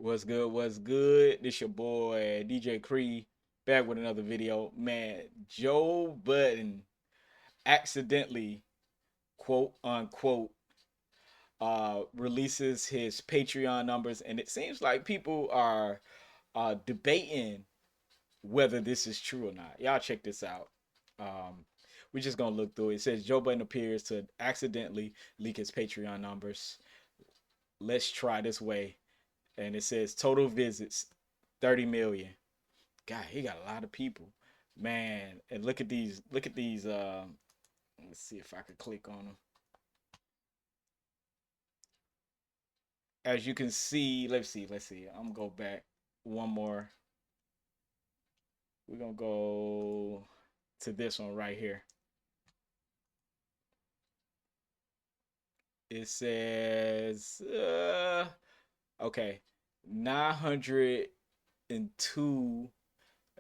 What's good? What's good? This your boy DJ Cree back with another video. Man, Joe Budden accidentally, quote unquote, releases his Patreon numbers, and it seems like people are debating whether this is true or not. Y'all check this out. Um, we're just gonna look through it. It says Joe Budden appears to accidentally leak his Patreon numbers. Let's try this way. And it says total visits 30 million. God, he got a lot of people, man. And look at these. Look at these. Let's see if I could click on them. As you can see, let's see. Let's see. I'm gonna go back one more. We're gonna go to this one right here. It says, okay, 902.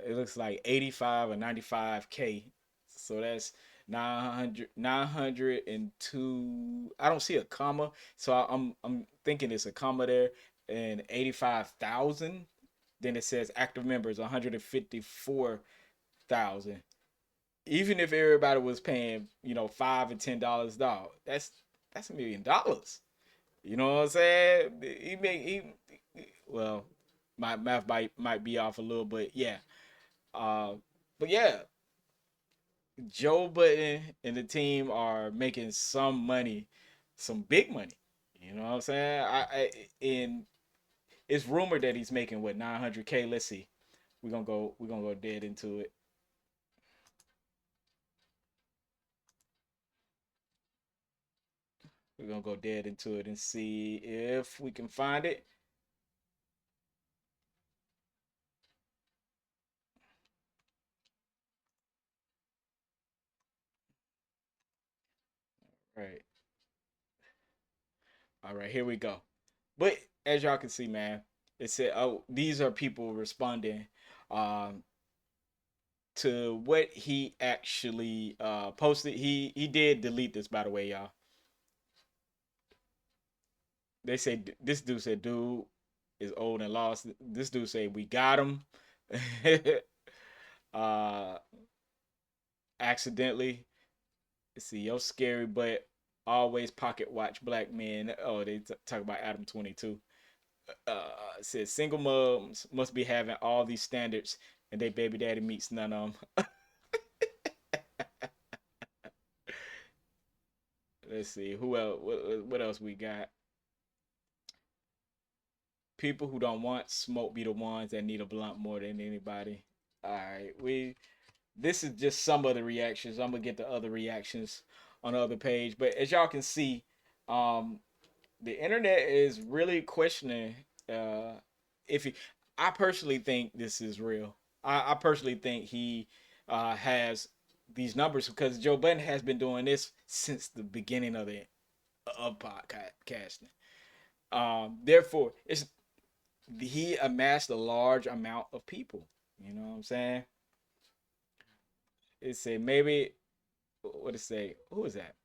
It looks like 85 or 95K. So that's 902. I don't see a comma, so I'm thinking it's a comma there. And 85,000. Then it says active members 154,000. Even if everybody was paying, $5 and $10, dog, that's $1 million. You know what I'm saying? Well, my math might be off a little, but yeah. Uh, but yeah, Joe Budden and the team are making some money, some big money. You know what I'm saying? And it's rumored that he's making what 900K. Let's see. We're gonna go dead into it. We're gonna go dead into it and see if we can find it. Right. All right, here we go. But as y'all can see, man, it said, "Oh, these are people responding um, to what he actually posted." He did delete this, by the way, y'all. They say this dude said, "Dude is old and lost." This dude said, "We got him." uh, Accidentally. Let's see, yo, scary, but always pocket watch black men. Oh, they talk about Adam 22. Says single moms must be having all these standards, and they baby daddy meets none of them. Let's see who else. What else we got? People who don't want smoke be the ones that need a blunt more than anybody. All right, we. This is just some of the reactions. I'm gonna get the other reactions on the other page, but as y'all can see, um, the internet is really questioning uh, if he. I personally think this is real. I personally think he has these numbers because Joe Budden has been doing this since the beginning of podcasting. Therefore, it's he amassed a large amount of people. You know what I'm saying? It said maybe what it say? Who is that?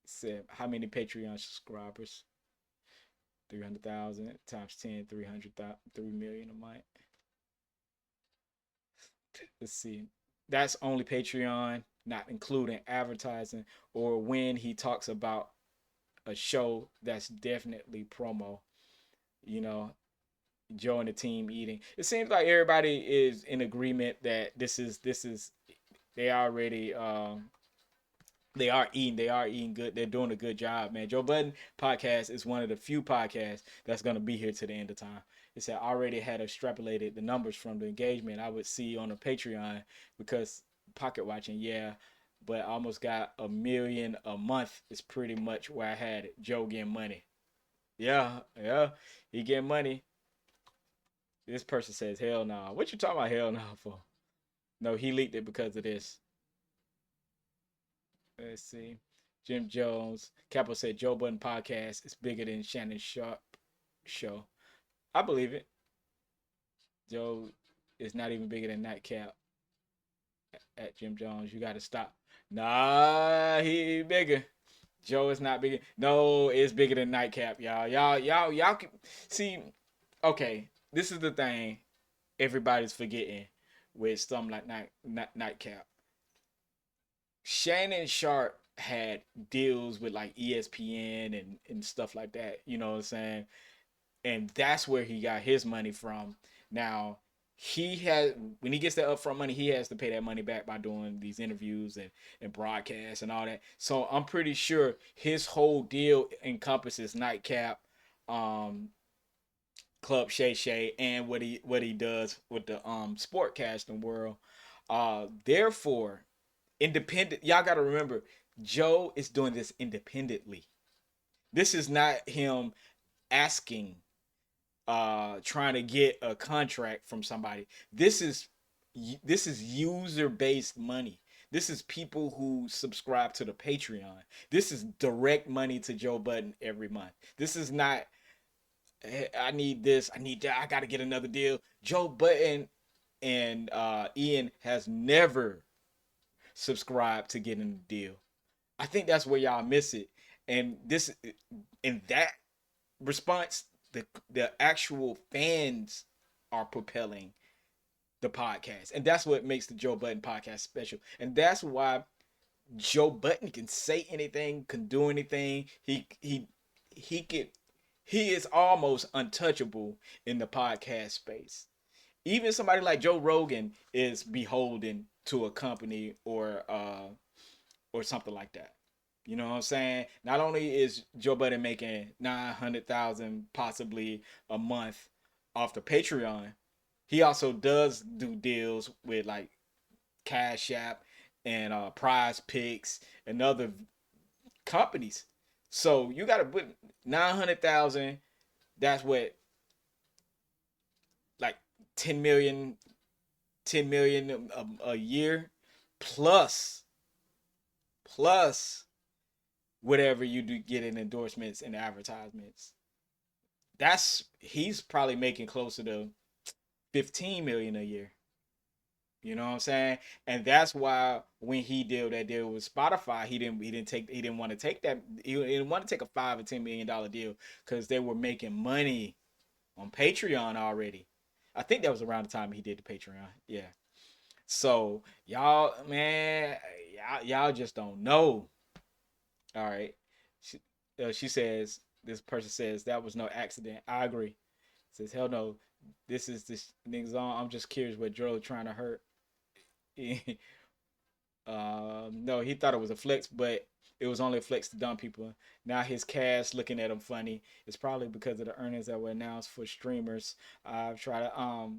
It said how many Patreon subscribers? 300,000 times 10, 300,000, 3 million a month. Let's see. That's only Patreon, not including advertising or when he talks about a show that's definitely promo. You know, Joe and the team eating. It seems like everybody is in agreement that this is they already they are eating good. They're doing a good job, man. Joe Budden podcast is one of the few podcasts that's gonna be here to the end of time. It said I already had extrapolated the numbers from the engagement I would see on the Patreon because pocket watching, yeah, but I almost got 1 million a month is pretty much where I had it. Joe getting money. Yeah, yeah, he getting money. This person says hell no. Nah. What you talking about hell no nah for? No, he leaked it because of this. Let's see. Jim Jones. Capo said Joe Budden podcast is bigger than Shannon Sharp show. I believe it. Joe is not even bigger than Nightcap at Jim Jones. You got to stop. Nah, he bigger. Joe is not bigger. No, it's bigger than Nightcap, y'all. Y'all can see. Okay, this is the thing everybody's forgetting with something like Nightcap. Shannon Sharp had deals with like ESPN and stuff like that. You know what I'm saying? And that's where he got his money from. Now he has when he gets that upfront money, he has to pay that money back by doing these interviews and broadcasts and all that. So I'm pretty sure his whole deal encompasses Nightcap, um, Club Shay Shay, and what he does with the sportcasting world. Therefore, independent. Y'all got to remember, Joe is doing this independently. This is not him asking, trying to get a contract from somebody. This is user based money. This is people who subscribe to the Patreon. This is direct money to Joe Budden every month. This is not, "Hey, I need this, I need that, I got to get another deal." Joe Budden and Ian has never subscribed to getting a deal. I think that's where y'all miss it. And this, in that response, the actual fans are propelling the podcast, and that's what makes the Joe Budden podcast special. And that's why Joe Budden can say anything, can do anything. He can he is almost untouchable in the podcast space. Even somebody like Joe Rogan is beholden to a company or something like that. You know what I'm saying? Not only is Joe Budden making 900,000 possibly a month off the Patreon, he also does do deals with like Cash App and Prize Picks and other companies. So you got to put 900,000. That's what, like 10 million, 10 million a year, plus plus whatever you do get in endorsements and advertisements. That's He's probably making closer to 15 million a year. You know what I'm saying? And that's why when he did that deal with Spotify, he didn't want to take that, he didn't want to take a $5 or $10 million deal because they were making money on Patreon already. I think that was around the time he did the Patreon. Yeah. So y'all, man, y'all just don't know. All right. She says, this person says that was no accident. I agree. Says, hell no. This is this niggas on. I'm just curious what Dro trying to hurt. No, he thought it was a flex, but it was only a flex to dumb people. Now his cast looking at him funny. It's probably because of the earnings that were announced for streamers. I've tried to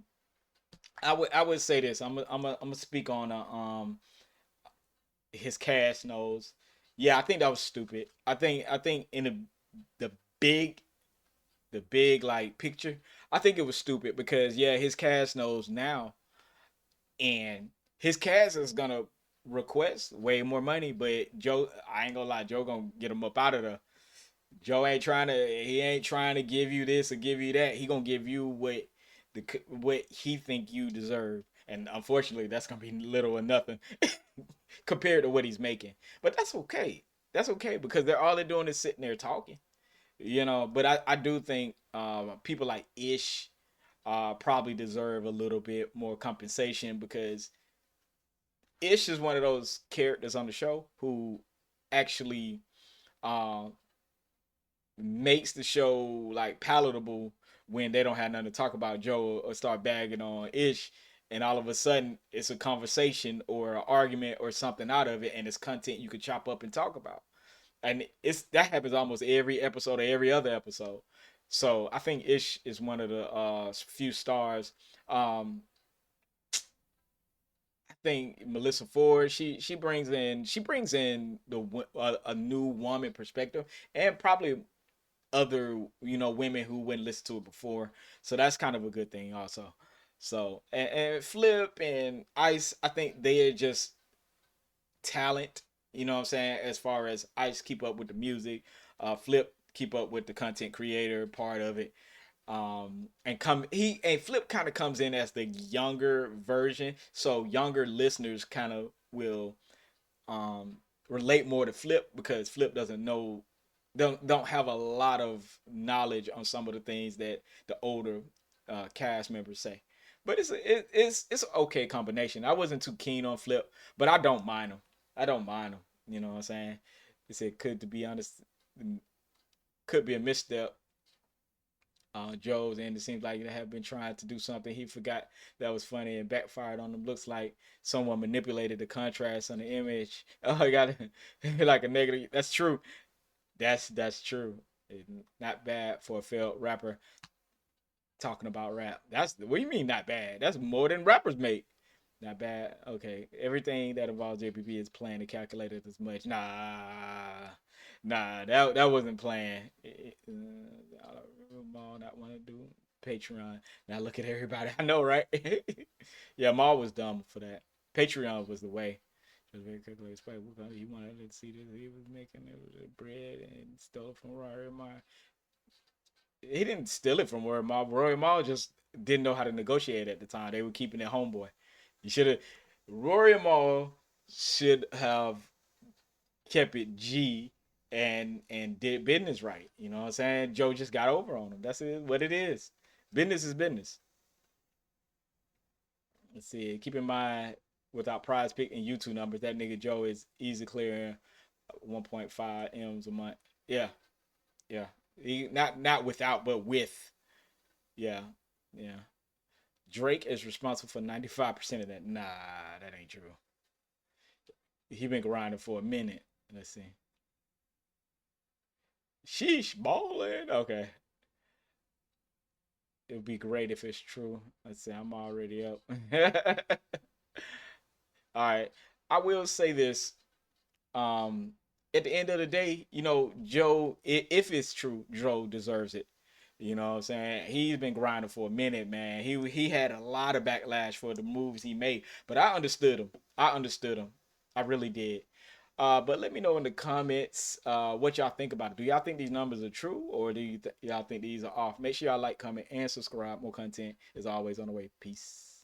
I would say this. I'm gonna speak on his cast knows. Yeah, I think that was stupid. I think in the big the big like picture, I think it was stupid because yeah, his cast knows now, and his cast is gonna request way more money. But Joe, I ain't gonna lie, Joe gonna get him up out of there. Joe ain't trying to. He ain't trying to give you this or give you that. He gonna give you what he think you deserve. And unfortunately, that's gonna be little or nothing compared to what he's making. But that's okay. That's okay because they're doing is sitting there talking. But I do think people like Ish probably deserve a little bit more compensation because Ish is one of those characters on the show who actually uh, makes the show like palatable when they don't have nothing to talk about Joe or start bagging on Ish, and all of a sudden it's a conversation or an argument or something out of it, and it's content you could chop up and talk about. And it's that happens almost every episode or every other episode. So I think Ish is one of the few stars. Um, I think Melissa Ford, she brings in a new woman perspective, and probably other women who wouldn't listen to it before. So that's kind of a good thing also. So and Flip and Ice, I think they are just talent. You know what I'm saying? As far as Ice keep up with the music, Flip keep up with the content creator part of it. And Flip kind of comes in as the younger version, so younger listeners kind of will um relate more to Flip because Flip doesn't know don't have a lot of knowledge on some of the things that the older cast members say. But it's an okay combination. I wasn't too keen on Flip, but I don't mind him. I don't mind him. You know what I'm saying? It could, to be honest, could be a misstep. Joe's, and it seems like they have been trying to do something. He forgot that was funny and backfired on him. Looks like someone manipulated the contrast on the image. Oh, I got like a negative. That's true. That's true. Not bad for a failed rapper talking about rap. That's what do you mean not bad? That's more than rappers make. Not bad. Okay. Everything that involves JPP is planned and calculated as much. Nah, that wasn't planned. Maul not want to do Patreon. Now look at everybody. I know, right? Yeah, Maul was dumb for that. Patreon was the way. Just very quickly explain. You wanted to see this. He was making it bread and stole it from Rory Mar. He didn't steal it from Rory Mal. Rory Mal just didn't know how to negotiate at the time. They were keeping it homeboy. You should have. Rory Mal should have kept it G and did business right. You know what I'm saying? Joe just got over on him. That's what it is. Business is business. Let's see. Keep in mind, without prize pick and YouTube numbers, that nigga Joe is easy clearing 1.5 M's a month. Yeah, yeah. He, not without, but with. Yeah, yeah. Drake is responsible for 95% of that. Nah, that ain't true. He been grinding for a minute. Let's see. Sheesh, balling. Okay. It would be great if it's true. Let's see. I'm already up. All right. I will say this. Um, at the end of the day, Joe, if it's true, Joe deserves it. You know what I'm saying? He's been grinding for a minute, man. He had a lot of backlash for the moves he made, but I understood him. I understood him. I really did. But let me know in the comments what y'all think about it. Do y'all think these numbers are true, or do y'all think these are off? Make sure y'all like, comment, and subscribe. More content is always on the way. Peace.